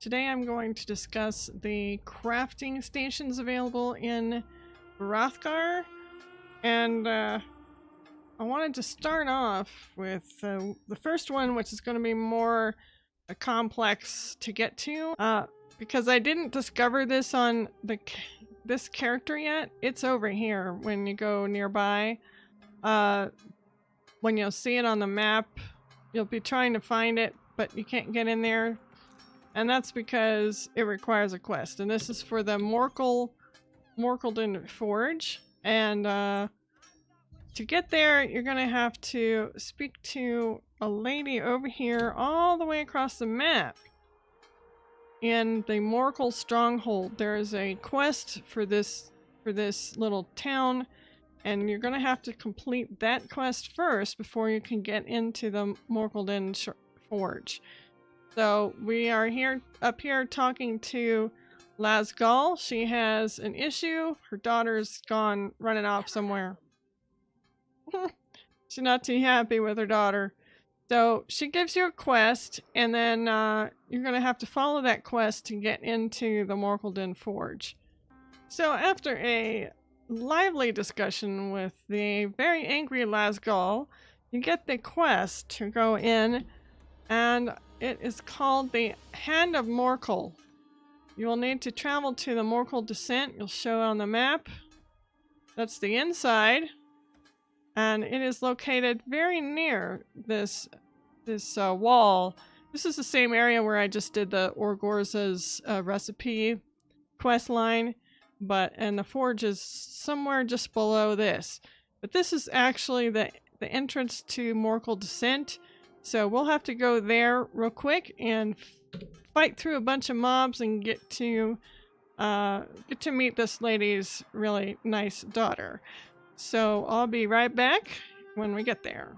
Today I'm going to discuss the crafting stations available in Hrothgar, and I wanted to start off with the first one, which is going to be more complex to get to, because I didn't discover this on this character yet. It's over here when you go nearby. When you'll see it on the map, you'll be trying to find it, but you can't get in there. And that's because it requires a quest. And this is for the Morkuldin Forge. And to get there, you're going to have to speak to a lady over here all the way across the map. In the Morkuldin Stronghold, there is a quest for this little town. And you're going to have to complete that quest first before you can get into the Morkuldin Forge. So we are up here talking to Lasgal. She has an issue. Her daughter's gone running off somewhere. She's not too happy with her daughter. So she gives you a quest, and then you're going to have to follow that quest to get into the Morkuldin Forge. So after a lively discussion with the very angry Lasgal, you get the quest to go in, and it is called the Hand of Morkul. You will need to travel to the Morkuldin Set. You'll show on the map. That's the inside, and it is located very near this wall. This is the same area where I just did the Orgorza's recipe quest line, and the forge is somewhere just below this. But this is actually the entrance to Morkuldin Set. So we'll have to go there real quick and fight through a bunch of mobs and get to meet this lady's really nice daughter. So I'll be right back when we get there.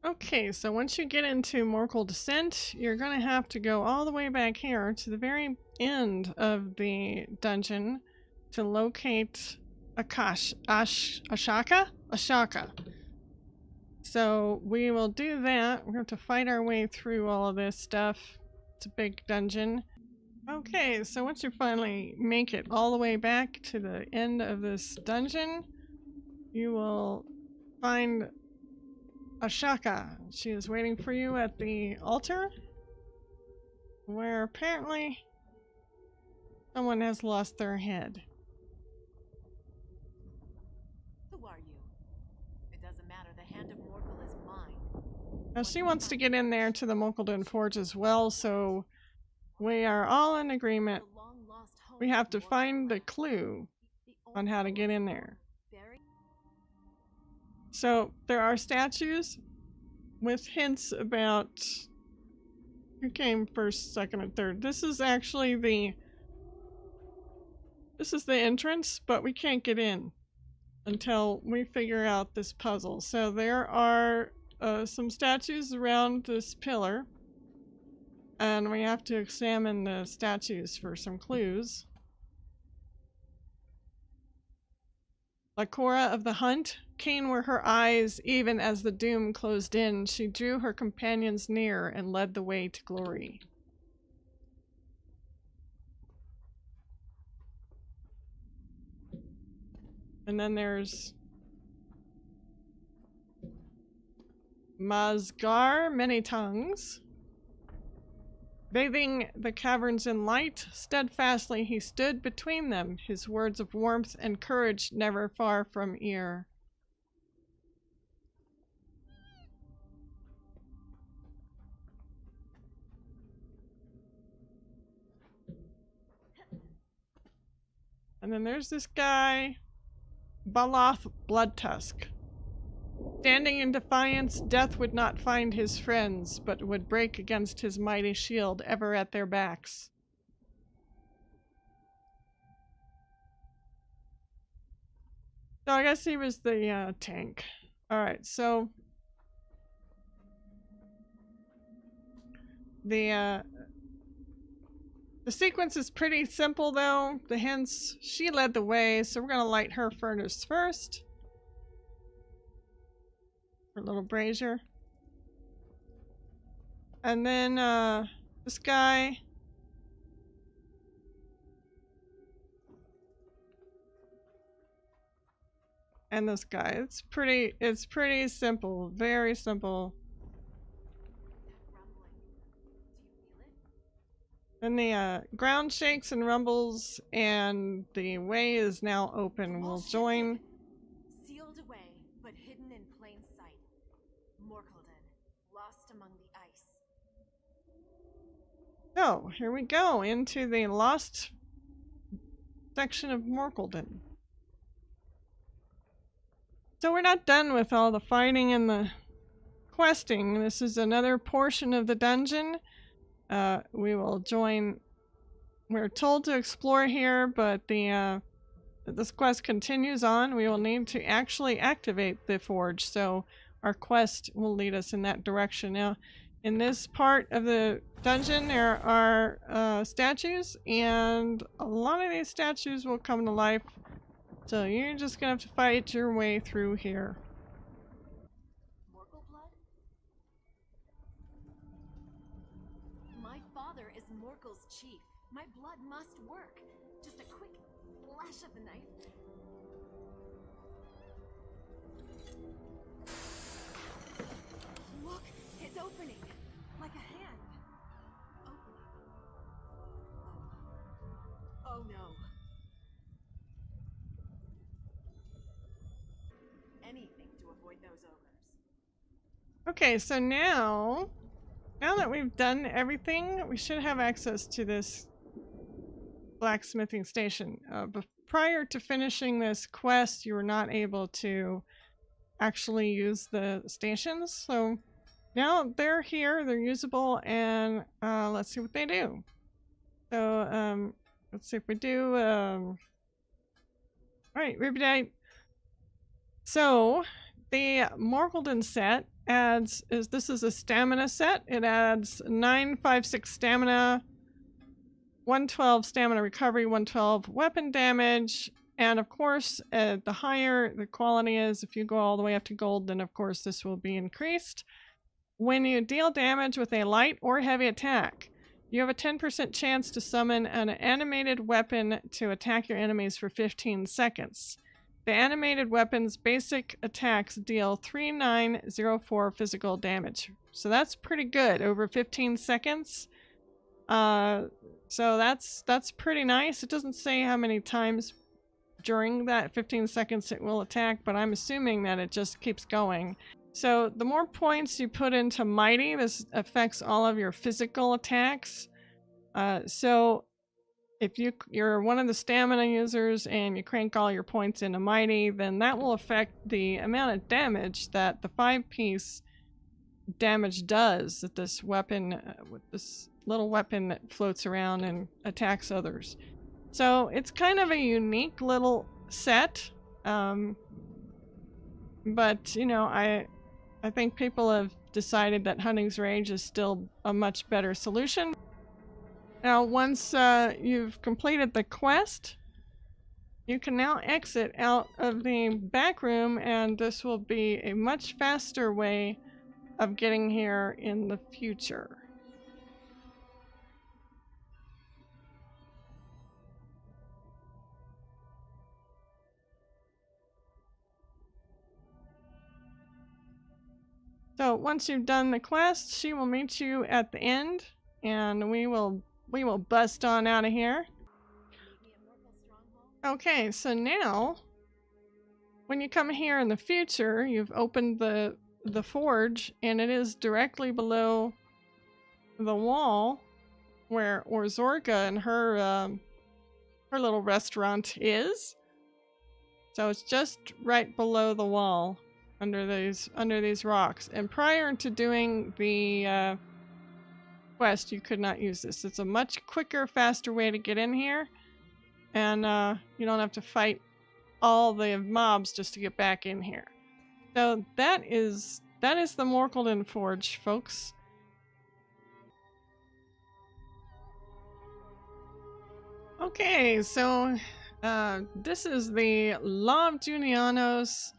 Okay, so once you get into Morkuldin Set, you're going to have to go all the way back here to the very end of the dungeon to locate Ashaka. So we will do that. We're going to fight our way through all of this stuff. It's a big dungeon. Okay, so once you finally make it all the way back to the end of this dungeon, you will find Ashaka. She is waiting for you at the altar, where apparently someone has lost their head. Who are you? It doesn't matter. The Hand of Morkul is mine. Now she wants to get in there to the Morkuldin Forge as well, so we are all in agreement. We have to find the clue on how to get in there. So there are statues with hints about who came first, second, and third. This is actually the entrance, but we can't get in until we figure out this puzzle. So there are some statues around this pillar, and we have to examine the statues for some clues. Lakora of the Hunt. Keen were her eyes, even as the doom closed in. She drew her companions near and led the way to glory. And then there's Mazgar, many tongues. Bathing the caverns in light, steadfastly he stood between them, his words of warmth and courage never far from ear. And then there's this guy, Baloth Bloodtusk. Standing in defiance, death would not find his friends, but would break against his mighty shield, ever at their backs. So I guess he was the tank. Alright, so the sequence is pretty simple though. The hints, she led the way, so we're gonna light her furnace first. Her little brazier. And then This guy. And this guy. It's pretty simple. Very simple. And the ground shakes and rumbles, and the way is now open. We'll join. Sealed away, but hidden in plain sight. Morkuldin, lost among the ice. So, here we go into the lost section of Morkuldin. So we're not done with all the fighting and the questing. This is another portion of the dungeon. We will join. We're told to explore here, but this quest continues on. We will need to actually activate the forge, so our quest will lead us in that direction. Now, in this part of the dungeon, there are statues, and a lot of these statues will come to life. So you're just gonna have to fight your way through here. Morkul blood? My father is Morkul's chief. My blood must work. Just a quick flash of the knife. Look, it's opening. Like a hand. Opening. Oh no. Anything to avoid those ogres. Okay, so now that we've done everything, we should have access to this blacksmithing station. But prior to finishing this quest, you were not able to actually use the stations. So now they're here, they're usable, and let's see what they do. So let's see if we do. All right, Rubidite. So the Morkuldin set this is a stamina set. It adds 956 stamina, 112 stamina recovery, 112 weapon damage, and of course, the higher the quality is, if you go all the way up to gold, then of course this will be increased. When you deal damage with a light or heavy attack, you have a 10% chance to summon an animated weapon to attack your enemies for 15 seconds. The animated weapon's basic attacks deal 3904 physical damage. So that's pretty good, over 15 seconds. So that's pretty nice. It doesn't say how many times during that 15 seconds it will attack, but I'm assuming that it just keeps going. So the more points you put into Mighty, this affects all of your physical attacks. So if you're one of the stamina users and you crank all your points into Mighty, then that will affect the amount of damage that the 5-piece damage does that this weapon, with this little weapon that floats around and attacks others. So it's kind of a unique little set. But, you know, I think people have decided that Hunting's Rage is still a much better solution. Now, once you've completed the quest, you can now exit out of the back room, and this will be a much faster way of getting here in the future. So once you've done the quest, she will meet you at the end, and we will bust on out of here. Okay, so now when you come here in the future, you've opened the forge, and it is directly below the wall where Orzorga and her little restaurant is. So it's just right below the wall under these rocks. And prior to doing the quest, you could not use this. It's a much quicker, faster way to get in here, and you don't have to fight all the mobs just to get back in here. So that is the Morkuldin Forge, folks. Okay, so this is the Law of Julianos.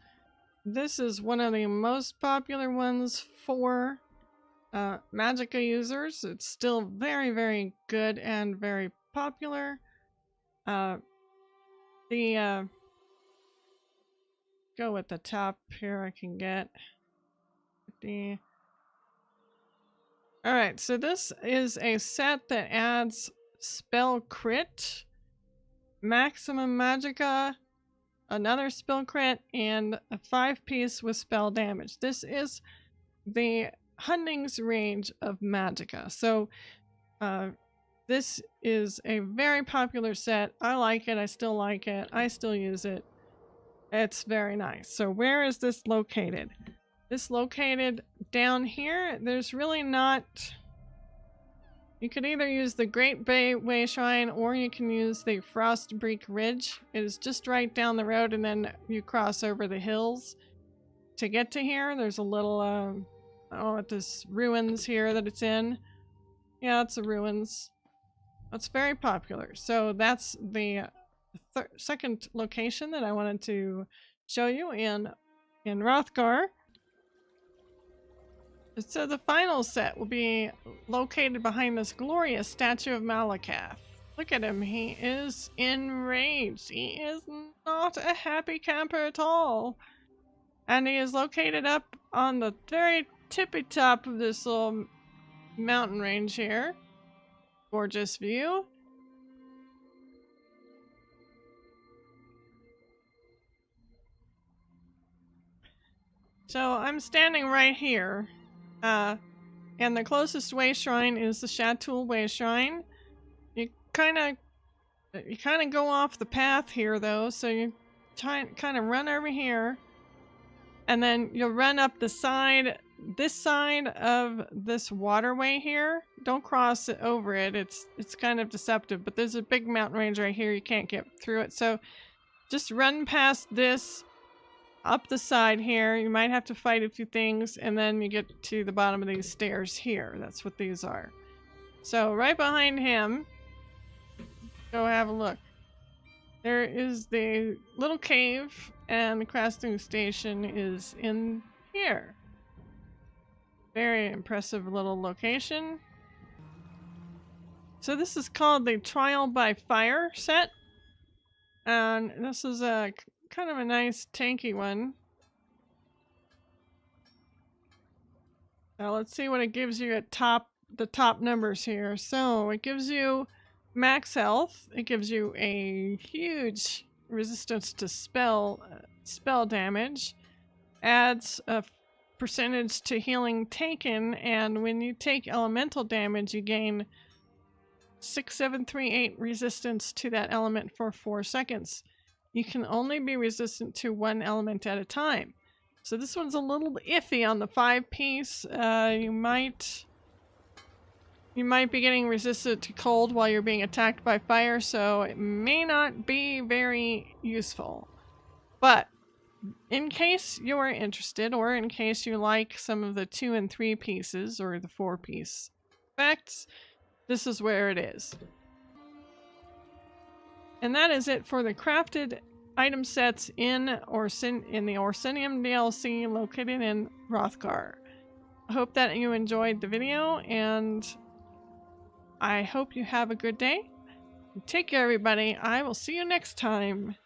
This is one of the most popular ones for Magicka users. It's still very, very good and very popular. Go with the top here I can get. Alright, so this is a set that adds spell crit, maximum magicka, another spell crit, and a 5-piece with spell damage. This is the Hunding's range of magicka. So this is a very popular set. I like it. I still like it. I still use it. It's very nice. So where is this located? This located down here. There's really not... You could either use the Great Bay Way Shrine or you can use the Frostbreak Ridge. It is just right down the road and then you cross over the hills to get to here. There's a little, this ruins here that it's in. Yeah, it's the ruins. It's very popular. So that's the second location that I wanted to show you in Hrothgar. So the final set will be located behind this glorious statue of Malacath. Look at him, he is enraged. He is not a happy camper at all. And he is located up on the very tippy top of this little mountain range here. Gorgeous view. So I'm standing right here. And the closest way shrine is the Shatul Way Shrine. You kind of go off the path here though, so you kind of run over here, and then you'll run up the side, this side of this waterway here. Don't cross it over it. It's kind of deceptive, but there's a big mountain range right here. You can't get through it, so just run past this. Up the side here, you might have to fight a few things, and then you get to the bottom of these stairs here. That's what these are. So right behind him, go have a look. There is the little cave, and the crafting station is in here. Very impressive little location. So this is called the Trial by Fire set, and this is a kind of a nice tanky one. Now let's see what it gives you at the top numbers here. So it gives you max health. It gives you a huge resistance to spell damage. Adds a percentage to healing taken, and when you take elemental damage, you gain 6, 7, 3, 8 resistance to that element for 4 seconds. You can only be resistant to one element at a time. So this one's a little iffy on the 5-piece. You might be getting resistant to cold while you're being attacked by fire, so it may not be very useful. But in case you're interested, or in case you like some of the 2 and 3 pieces, or the 4-piece effects, this is where it is. And that is it for the crafted item sets in the Orsinium DLC located in Hrothgar. I hope that you enjoyed the video, and I hope you have a good day. Take care, everybody. I will see you next time.